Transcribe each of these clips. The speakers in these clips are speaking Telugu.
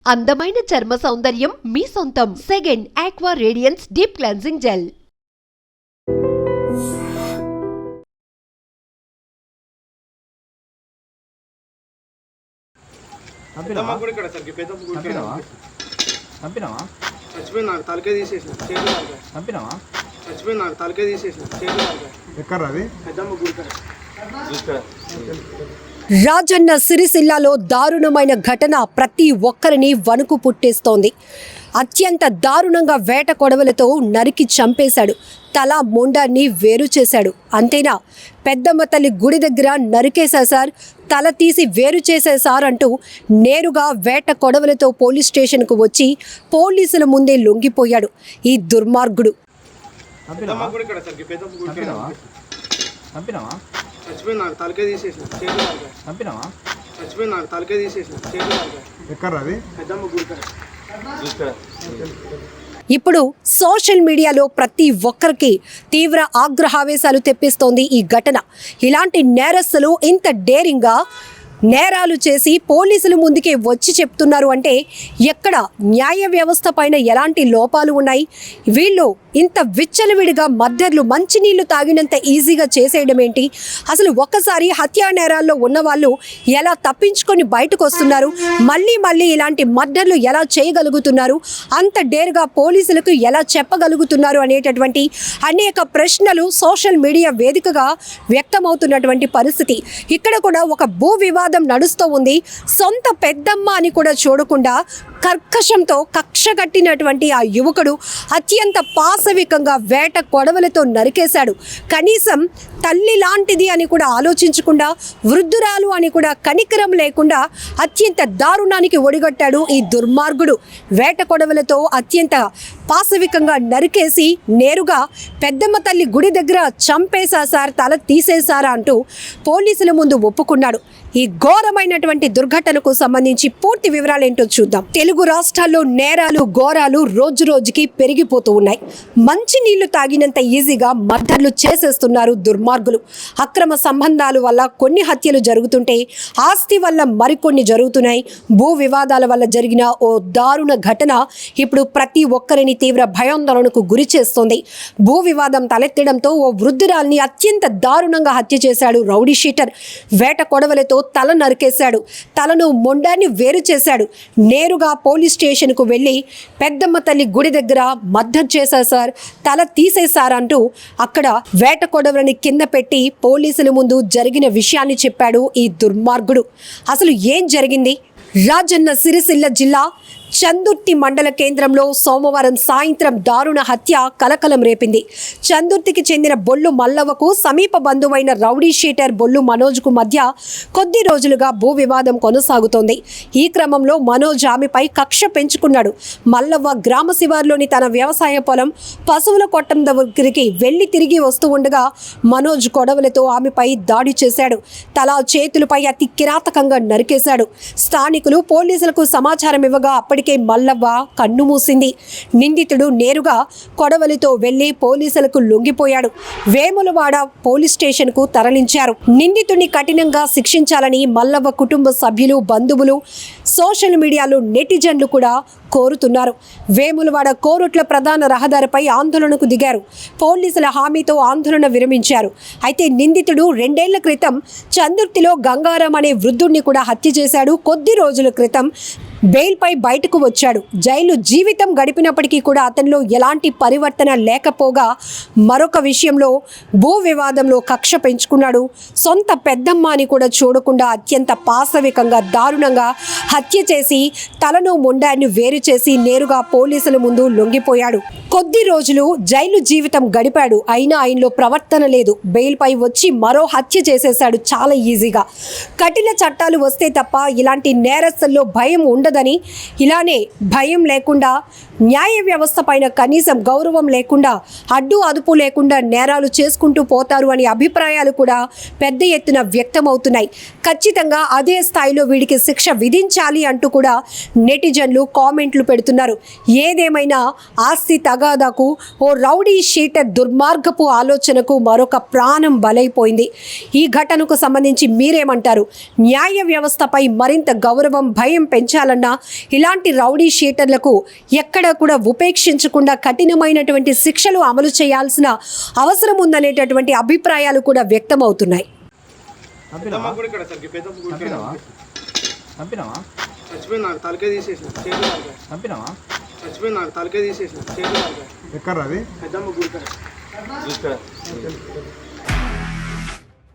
అందమైన చర్మ సౌందర్యం మీ సొంతం. Second aqua radiance deep cleansing gel. Rajanna సిరిసిల్లాలో దారుణమైన ఘటన ప్రతి ఒక్కరిని వణుకు పుట్టిస్తోంది. అత్యంత దారుణంగా వేట కొడవలతో నరికి చంపేశాడు. తల మొండాన్ని వేరు చేశాడు. అంతేనా, పెద్దమ్మ తల్లి గుడి దగ్గర నరికేశా సార్, తల తీసి వేరు చేసే సార్ అంటూ నేరుగా వేట కొడవలతో పోలీస్ స్టేషన్కు వచ్చి పోలీసుల ముందే లొంగిపోయాడు ఈ దుర్మార్గుడు. ఇప్పుడు సోషల్ మీడియాలో ప్రతి ఒక్కరికి తీవ్ర ఆగ్రహావేశాలు తెప్పిస్తోంది ఈ ఘటన. ఇలాంటి నేరస్తులు ఇంత డేరింగ్గా నేరాలు చేసి పోలీసుల ముందుకే వచ్చి చెప్తున్నారు అంటే ఎక్కడ న్యాయ వ్యవస్థ పైన ఎలాంటి లోపాలు ఉన్నాయి? వీళ్ళు ఇంత విచ్చలవిడిగా మర్డర్లు మంచినీళ్లు తాగినంత ఈజీగా చేసేయడం ఏంటి? అసలు ఒక్కసారి హత్యా నేరాల్లో ఉన్నవాళ్ళు ఎలా తప్పించుకొని బయటకు వస్తున్నారు? మళ్ళీ ఇలాంటి మర్డర్లు ఎలా చేయగలుగుతున్నారు? అంత డేర్గా పోలీసులకు ఎలా చెప్పగలుగుతున్నారు అనేటటువంటి అనేక ప్రశ్నలు సోషల్ మీడియా వేదికగా వ్యక్తమవుతున్నటువంటి పరిస్థితి. ఇక్కడ కూడా ఒక భూ వివాదం నడుస్తూ ఉంది. సొంత పెద్దమ్మ అని కూడా చూడకుండా కర్కశంతో కక్ష కట్టినటువంటి ఆ యువకుడు అత్యంత పాశవికంగా వేట కొడవలతో నరికేశాడు. కనీసం తల్లి లాంటిది అని కూడా ఆలోచించకుండా, వృద్ధురాలు అని కూడా కనికరం లేకుండా అత్యంత దారుణానికి ఒడిగట్టాడు ఈ దుర్మార్గుడు. వేట కొడవలతో అత్యంత పాశవికంగా నరికేసి నేరుగా పెద్దమ్మ తల్లి గుడి దగ్గర చంపేశా సార్, తల తీసేశారా అంటూ పోలీసుల ముందు ఒప్పుకున్నాడు. ఈ ఘోరమైనటువంటి దుర్ఘటనకు సంబంధించి పూర్తి వివరాలు ఏంటో చూద్దాం. తెలుగు రాష్ట్రాల్లో నేరాలు ఘోరాలు రోజు రోజుకి పెరిగిపోతూ ఉన్నాయి. మంచి నీళ్లు తాగినంత ఈజీగా మర్డర్లు చేసేస్తున్నారు దుర్మార్గులు. అక్రమ సంబంధాల వల్ల కొన్ని హత్యలు జరుగుతుంటే ఆస్తి వల్ల మరికొన్ని జరుగుతున్నాయి. భూ వివాదాల వల్ల జరిగిన ఓ దారుణ ఘటన ఇప్పుడు ప్రతి ఒక్కరిని తీవ్ర భయాందోళనకు గురి చేస్తోంది. భూ వివాదం తలెత్తడంతో ఓ వృద్ధురాల్ని అత్యంత దారుణంగా హత్య చేశాడు రౌడీ షీటర్. వేట కొడవలతో తల నరికేశాడు. తలను మొండాన్ని వేరు చేశాడు. నేరుగా పోలీస్ స్టేషన్కు వెళ్ళి పెద్దమ్మ తల్లి గుడి దగ్గర మర్డర్ చేశా సార్, తల తీసేశారంటూ అక్కడ వేట కొడవలని కింద పెట్టి పోలీసుల ముందు జరిగిన విషయాన్ని చెప్పాడు ఈ దుర్మార్గుడు. అసలు ఏం జరిగింది? రాజన్న సిరిసిల్ల జిల్లా చందుర్తి మండల కేంద్రంలో సోమవారం సాయంత్రం దారుణ హత్య కలకలం రేపింది. చందుర్తికి చెందిన బొల్లు మల్లవ్వకు సమీప బంధువైన రౌడీ షీటర్ బొల్లు మనోజ్కు మధ్య కొద్ది రోజులుగా భూ వివాదం కొనసాగుతోంది. ఈ క్రమంలో మనోజ్ ఆమెపై కక్ష పెంచుకున్నాడు. మల్లవ్వ గ్రామ శివార్లోని తన వ్యవసాయ పొలం పశువుల కొట్టం దగ్గరికి వెళ్లి తిరిగి వస్తూ ఉండగా మనోజ్ కొడవలతో ఆమెపై దాడి చేశాడు. తల చేతులపై అతి కిరాతకంగా నరికేశాడు. స్థానికులు పోలీసులకు సమాచారం ఇవ్వగా అప్పటికే మల్లవ్వ కన్ను మూసింది. నిందితుడు నేరుగా కొడవలితో వెళ్లి పోలీసులకు లొంగిపోయాడు. వేములవాడ పోలీస్ స్టేషన్ కు తరలించారు. నిందితుడిని కఠినంగా శిక్షించాలని మల్లవ్వ కుటుంబ సభ్యులు, బంధువులు, సోషల్ మీడియాలో నెటిజన్లు కూడా కోరుతున్నారు. వేములవాడ కోరుట్ల ప్రధాన రహదారిపై ఆందోళనకు దిగారు. పోలీసుల హామీతో ఆందోళన విరమించారు. అయితే నిందితుడు 2 ఏళ్ల క్రితం చందుర్తిలో గంగారాం అనే వృద్ధుడిని కూడా హత్య చేశాడు. కొద్ది రోజుల క్రితం బెయిల్పై బయటకు వచ్చాడు. జైలు జీవితం గడిపినప్పటికీ కూడా అతనిలో ఎలాంటి పరివర్తన లేకపోగా మరొక విషయంలో భూ వివాదంలో కక్ష పెంచుకున్నాడు. సొంత పెద్దమ్మ అని కూడా చూడకుండా అత్యంత పాశవికంగా దారుణంగా హత్య చేసి తలను మొండాన్ని వేరు చేసి నేరుగా పోలీసుల ముందు లొంగిపోయాడు. కొద్ది రోజులు జైలు జీవితం గడిపాడు. అయినా ఆయనలో ప్రవర్తన లేదు. బెయిల్పై వచ్చి మరో హత్య చేసేశాడు చాలా ఈజీగా. కఠిన చట్టాలు వస్తే తప్ప ఇలాంటి నేరస్తుల్లో భయం ఉండదని, ఇలానే భయం లేకుండా న్యాయ వ్యవస్థ పైన కనీసం గౌరవం లేకుండా, అడ్డు అదుపు లేకుండా నేరాలు చేసుకుంటూ పోతారు అనే అభిప్రాయాలు కూడా పెద్ద ఎత్తున వ్యక్తమవుతున్నాయి. ఖచ్చితంగా అదే స్థాయిలో వీడికి శిక్ష విధించాలి అంటూ కూడా నెటిజన్లు కామెంట్లు పెడుతున్నారు. ఏదేమైనా ఆస్తి తగాదాకు ఓ రౌడీ షీటర్ దుర్మార్గపు ఆలోచనకు మరొక ప్రాణం బలైపోయింది. ఈ ఘటనకు సంబంధించి మీరేమంటారు? న్యాయ వ్యవస్థపై మరింత గౌరవం, భయం పెంచాలన్న చేయాలన్నా ఇలాంటి రౌడీ షీటర్లకు ఎక్కడ కూడా ఉపేక్షించకుండా కఠినమైనటువంటి శిక్షలు అమలు చేయాల్సిన అవసరం ఉందనేటటువంటి అభిప్రాయాలు కూడా వ్యక్తమవుతున్నాయి.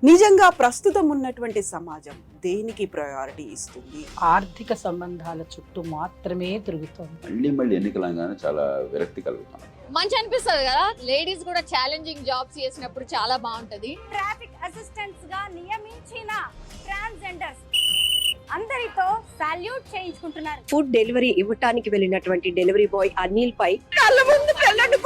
నిజంగా ప్రస్తుతం ఉన్నటువంటి సమాజం దేనికి ప్రయారిటీ ఇస్తుంది? ఆర్థిక సంబంధాల చుట్టూ మాత్రమే తిరుగుతోంది. మళ్ళీ ఎన్నికలంగానే చాలా విరక్తి కలుగుతాం. మంచి అనిపిస్తుంది కదా, లేడీస్ కూడా ఛాలెంజింగ్ జాబ్స్ చేసినప్పుడు చాలా బాగుంటది. ట్రాఫిక్ అసిస్టెంట్స్ గా నియమించిన ట్రాన్స్జెండర్స్ అందరితో సాల్యూట్ చేయించుకుంటున్నారు. ఫుడ్ డెలివరీ ఇవ్వటానికి వెళ్ళినటువంటి డెలివరీ బాయ్ అనిల్ పై కళ్ళ ముందు పెళ్ళండి